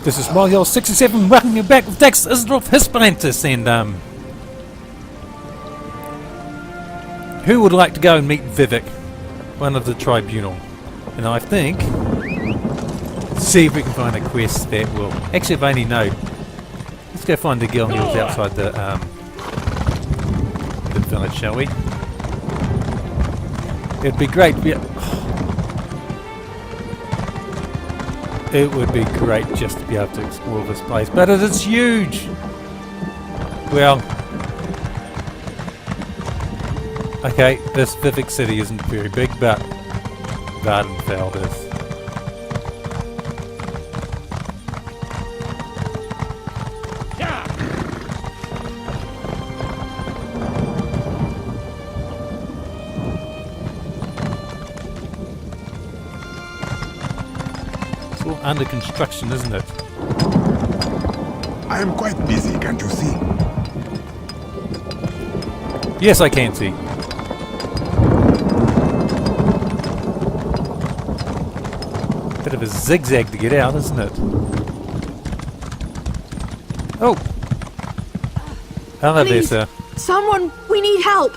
This is smilejos67, welcome you back with Dax Isidoreth Hispalensis, and who would like to go and meet Vivec, one of the tribunal? And I think, see if we can find a quest that will, actually if I only know, let's go find the girl who was outside the village, shall we? It'd be great, it would be great just to be able to explore this place, but it is huge! Well, okay, this Vivec city isn't very big, but Vardenfell is. It's all under construction, isn't it? I am quite busy, can't you see? Yes, I can see. Bit of a zigzag to get out, isn't it? Oh! Hello there, sir. Someone, we need help!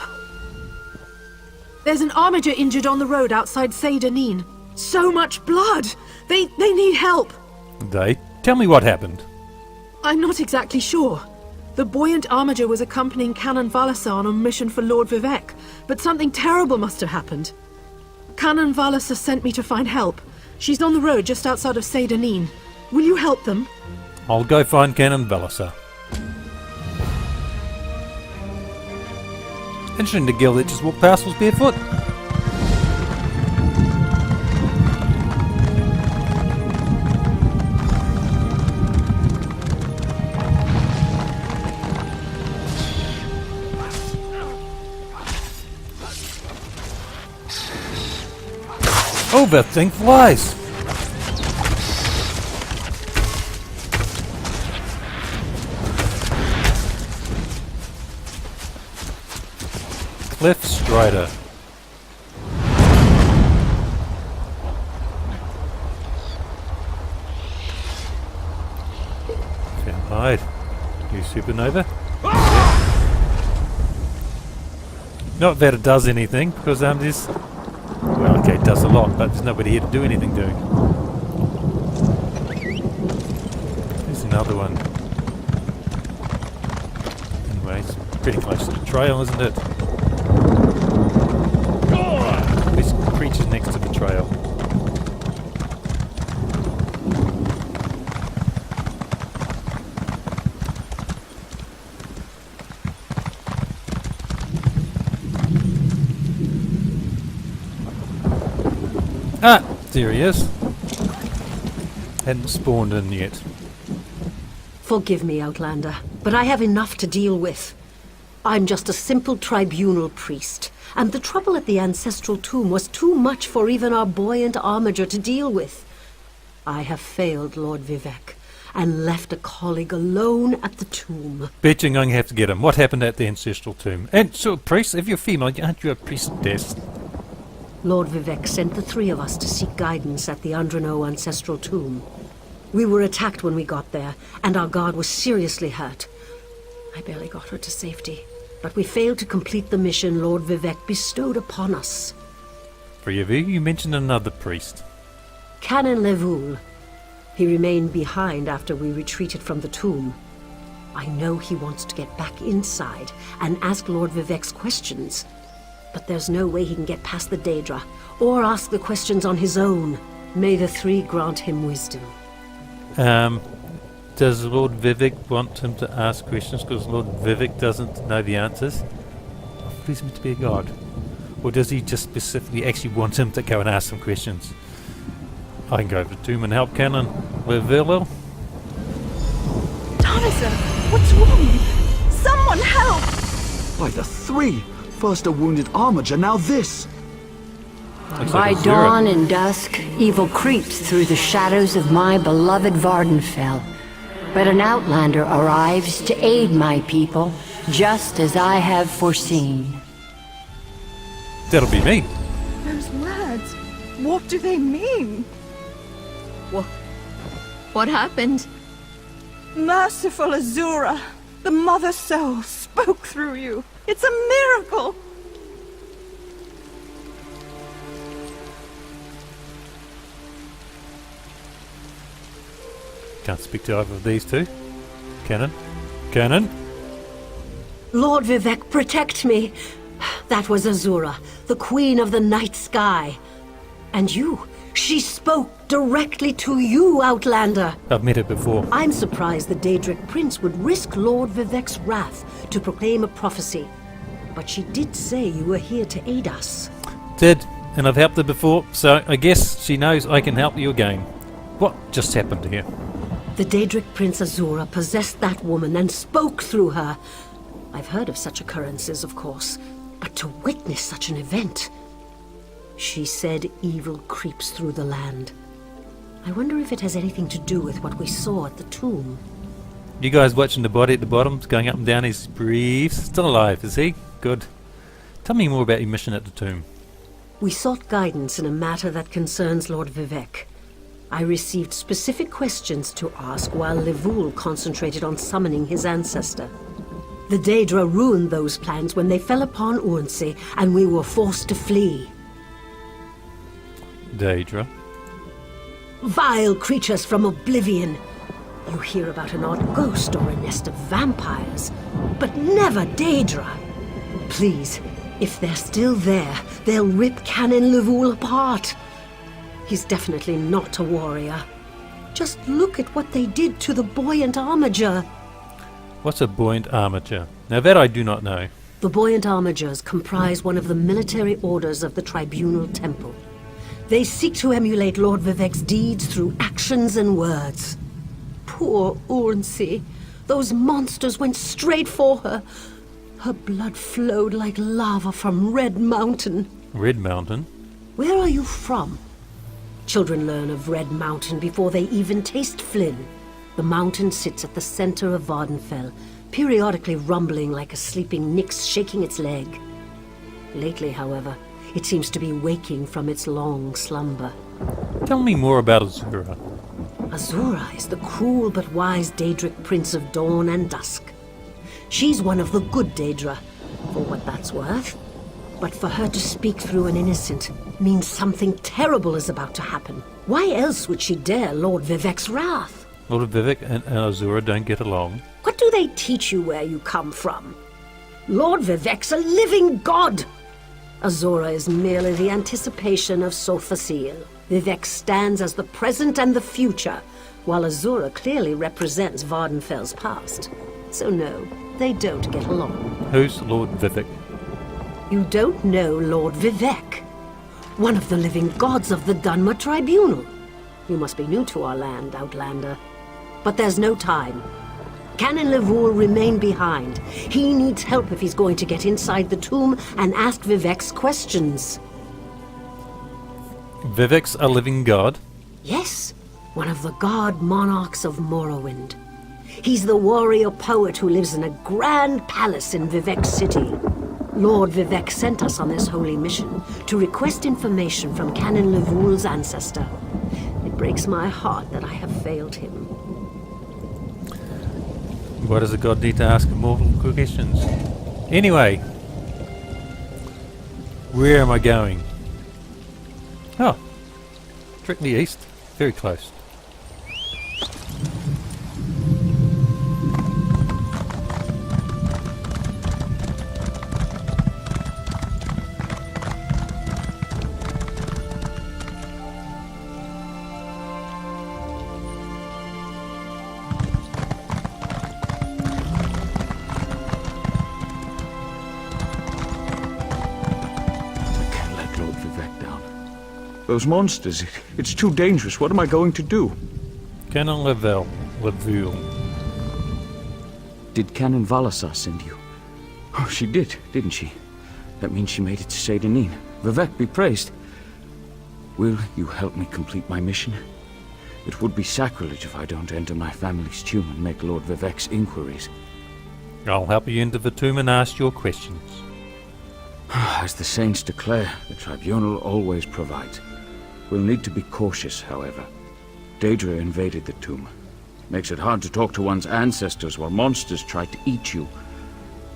There's an armiger injured on the road outside Saint-Denis. So much blood! They need help! They? Tell me what happened. I'm not exactly sure. The buoyant armiger was accompanying Canon Valasa on a mission for Lord Vivec, but something terrible must have happened. Canon Valasa sent me to find help. She's on the road just outside of Saint-Denis. Will you help them? I'll go find Canon Valasa. Interesting, the girl that just walked past was barefoot. Oh, that thing flies! Cliff Strider. Can't hide. You supernova? Not that it does anything, because this. Well, okay, it does a lot, but there's nobody here to do anything to. There's another one. Anyway, it's pretty close to the trail, isn't it? This creature's next to the trail. Ah, there he is. Hadn't spawned in yet. Forgive me, Outlander, but I have enough to deal with. I'm just a simple tribunal priest, and the trouble at the ancestral tomb was too much for even our buoyant armiger to deal with. I have failed Lord Vivec, and left a colleague alone at the tomb. Bet you're going to have to get him. What happened at the ancestral tomb? And so, priest, if you're female, aren't you a priestess? Lord Vivec sent the three of us to seek guidance at the Andrano ancestral tomb. We were attacked when we got there, and our guard was seriously hurt. I barely got her to safety, but we failed to complete the mission Lord Vivec bestowed upon us. For you mentioned another priest. Canon Levoul. He remained behind after we retreated from the tomb. I know he wants to get back inside and ask Lord Vivec's questions. But there's no way he can get past the Daedra, or ask the questions on his own. May the three grant him wisdom. Does Lord Vivec want him to ask questions because Lord Vivec doesn't know the answers? Please him to be a god. Or does he just specifically actually want him to go and ask some questions? I can go over to the tomb and help Canon Levoul. Tarnisa, what's wrong? Someone help! By the three! First a wounded armiger, now this! By dawn and dusk, evil creeps through the shadows of my beloved Vardenfell. But an outlander arrives to aid my people, just as I have foreseen. That'll be me. Those words, what do they mean? What happened? Merciful Azura, the Mother Soul spoke through you. It's a miracle! Can't speak to either of these two. Canon? Canon? Lord Vivec, protect me. That was Azura, the queen of the night sky. And you, she spoke directly to you, Outlander. I've met her before. I'm surprised the Daedric Prince would risk Lord Vivec's wrath to proclaim a prophecy. But she did say you were here to aid us. Did, and I've helped her before, so I guess she knows I can help you again. What just happened here? The Daedric Prince Azura possessed that woman and spoke through her. I've heard of such occurrences, of course, but to witness such an event... She said evil creeps through the land. I wonder if it has anything to do with what we saw at the tomb. You guys watching the body at the bottom, going up and down his briefs? Still alive, is he? Good. Tell me more about your mission at the tomb. We sought guidance in a matter that concerns Lord Vivec. I received specific questions to ask while Levoul concentrated on summoning his ancestor. The Daedra ruined those plans when they fell upon Urnsey, and we were forced to flee. Daedra? Vile creatures from oblivion. You hear about an odd ghost or a nest of vampires, but never Daedra. Please, if they're still there, they'll rip Canon Levoul apart. He's definitely not a warrior. Just look at what they did to the buoyant armature. What's a buoyant armature? Now that I do not know. The buoyant armatures comprise one of the military orders of the Tribunal Temple. They seek to emulate Lord Vivec's deeds through actions and words. Poor Urnsey. Those monsters went straight for her. Her blood flowed like lava from Red Mountain. Red Mountain? Where are you from? Children learn of Red Mountain before they even taste Flynn. The mountain sits at the center of Vardenfell, periodically rumbling like a sleeping Nyx shaking its leg. Lately, however, it seems to be waking from its long slumber. Tell me more about Azura. Azura is the cruel but wise Daedric Prince of Dawn and Dusk. She's one of the good Daedra, for what that's worth. But for her to speak through an innocent means something terrible is about to happen. Why else would she dare Lord Vivec's wrath? Lord Vivec and Azura don't get along. What do they teach you where you come from? Lord Vivec's a living god! Azura is merely the anticipation of Sothasil. Vivec stands as the present and the future, while Azura clearly represents Vardenfell's past. So no, they don't get along. Who's Lord Vivec? You don't know Lord Vivec, one of the living gods of the Dunmer Tribunal. You must be new to our land, Outlander. But there's no time. Canon Levoul remain behind. He needs help if he's going to get inside the tomb and ask Vivec's questions. Vivec's a living god? Yes, one of the god monarchs of Morrowind. He's the warrior poet who lives in a grand palace in Vivec City. Lord Vivec sent us on this holy mission to request information from Canon Levoul's ancestor. It breaks my heart that I have failed him. Why does a god need to ask immortal questions? Anyway, where am I going? Oh, directly east. Very close. Those monsters, it's too dangerous. What am I going to do? Canon Levoul. Did Canon Valasa send you? Oh, she did, didn't she? That means she made it to Saint Denis. Vivec be praised. Will you help me complete my mission? It would be sacrilege if I don't enter my family's tomb and make Lord Vivec's inquiries. I'll help you into the tomb and ask your questions. As the saints declare, the tribunal always provides. We'll need to be cautious, however. Daedra invaded the tomb. Makes it hard to talk to one's ancestors while monsters try to eat you.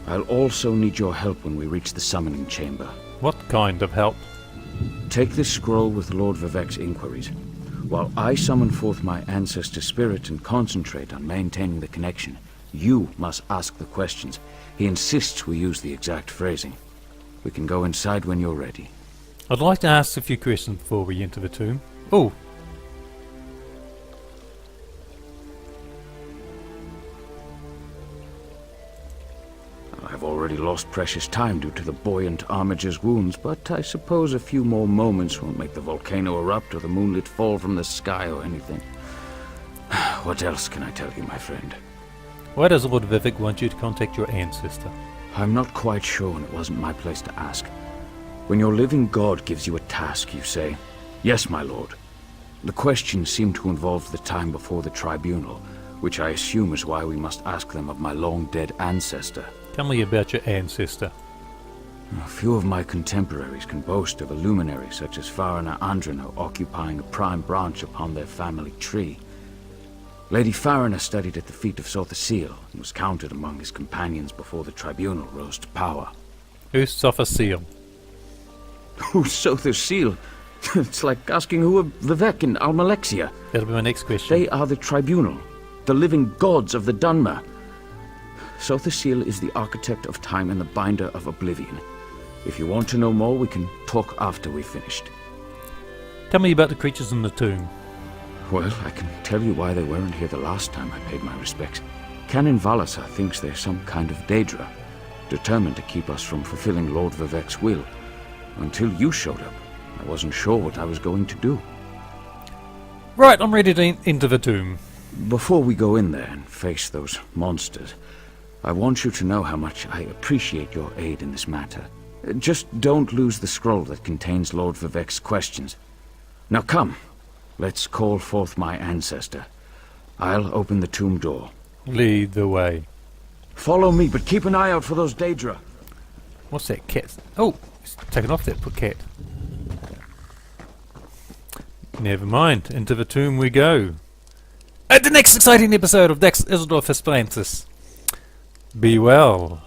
I'll also need your help when we reach the summoning chamber. What kind of help? Take this scroll with Lord Vivec's inquiries. While I summon forth my ancestor spirit and concentrate on maintaining the connection, you must ask the questions. He insists we use the exact phrasing. We can go inside when you're ready. I'd like to ask a few questions before we enter the tomb. Oh! I've already lost precious time due to the buoyant armature's wounds, but I suppose a few more moments won't make the volcano erupt or the moonlit fall from the sky or anything. What else can I tell you, my friend? Why does Lord Vivec want you to contact your ancestor? I'm not quite sure, and it wasn't my place to ask. When your living god gives you a task, you say, "Yes, my lord." The questions seem to involve the time before the tribunal, which I assume is why we must ask them of my long-dead ancestor. Tell me about your ancestor. A few of my contemporaries can boast of a luminary such as Farina Andrino occupying a prime branch upon their family tree. Lady Farina studied at the feet of Sothasil and was counted among his companions before the tribunal rose to power. Who's Sothasil? Who's Sothasil? It's like asking who are Vivec and Almalexia. That'll be my next question. They are the tribunal, the living gods of the Dunmer. Sothasil is the architect of time and the binder of oblivion. If you want to know more, we can talk after we've finished. Tell me about the creatures in the tomb. Well, I can tell you why they weren't here the last time I paid my respects. Canon Valasa thinks they're some kind of Daedra, determined to keep us from fulfilling Lord Vivec's will. Until you showed up, I wasn't sure what I was going to do. Right, I'm ready to enter the tomb. Before we go in there and face those monsters, I want you to know how much I appreciate your aid in this matter. Just don't lose the scroll that contains Lord Vivec's questions. Now come, let's call forth my ancestor. I'll open the tomb door. Lead the way. Follow me, but keep an eye out for those Daedra. What's that cat? Oh, it's taken off that poor cat. Never mind, into the tomb we go. At the next exciting episode of Dax Isidoreth Hispalensis. Be well.